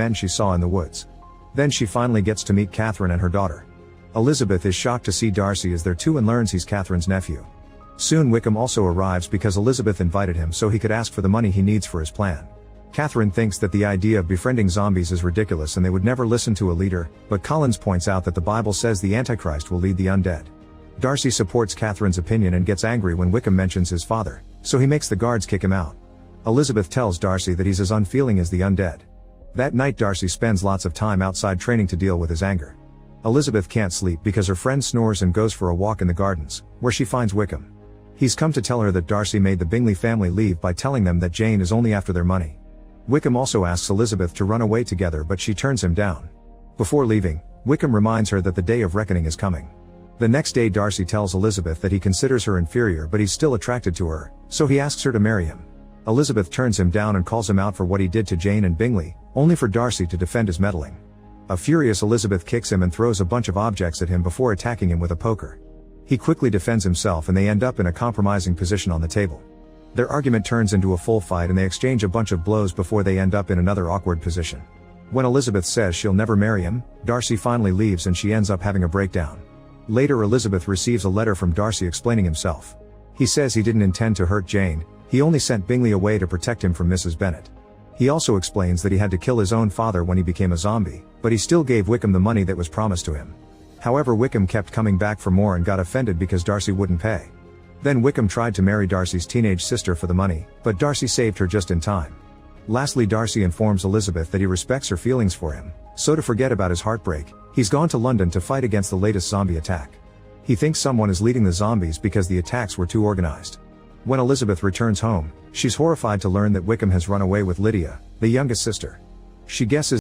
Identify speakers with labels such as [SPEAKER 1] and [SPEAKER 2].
[SPEAKER 1] men she saw in the woods. Then she finally gets to meet Catherine and her daughter. Elizabeth is shocked to see Darcy is there too and learns he's Catherine's nephew. Soon Wickham also arrives because Elizabeth invited him so he could ask for the money he needs for his plan. Catherine thinks that the idea of befriending zombies is ridiculous and they would never listen to a leader, but Collins points out that the Bible says the Antichrist will lead the undead. Darcy supports Catherine's opinion and gets angry when Wickham mentions his father, so he makes the guards kick him out. Elizabeth tells Darcy that he's as unfeeling as the undead. That night Darcy spends lots of time outside training to deal with his anger. Elizabeth can't sleep because her friend snores and goes for a walk in the gardens, where she finds Wickham. He's come to tell her that Darcy made the Bingley family leave by telling them that Jane is only after their money. Wickham also asks Elizabeth to run away together but she turns him down. Before leaving, Wickham reminds her that the day of reckoning is coming. The next day Darcy tells Elizabeth that he considers her inferior but he's still attracted to her, so he asks her to marry him. Elizabeth turns him down and calls him out for what he did to Jane and Bingley, only for Darcy to defend his meddling. A furious Elizabeth kicks him and throws a bunch of objects at him before attacking him with a poker. He quickly defends himself and they end up in a compromising position on the table. Their argument turns into a full fight and they exchange a bunch of blows before they end up in another awkward position. When Elizabeth says she'll never marry him, Darcy finally leaves and she ends up having a breakdown. Later Elizabeth receives a letter from Darcy explaining himself. He says he didn't intend to hurt Jane, he only sent Bingley away to protect him from Mrs. Bennet. He also explains that he had to kill his own father when he became a zombie, but he still gave Wickham the money that was promised to him. However, Wickham kept coming back for more and got offended because Darcy wouldn't pay. Then Wickham tried to marry Darcy's teenage sister for the money, but Darcy saved her just in time. Lastly, Darcy informs Elizabeth that he respects her feelings for him, so to forget about his heartbreak, he's gone to London to fight against the latest zombie attack. He thinks someone is leading the zombies because the attacks were too organized. When Elizabeth returns home, she's horrified to learn that Wickham has run away with Lydia, the youngest sister. She guesses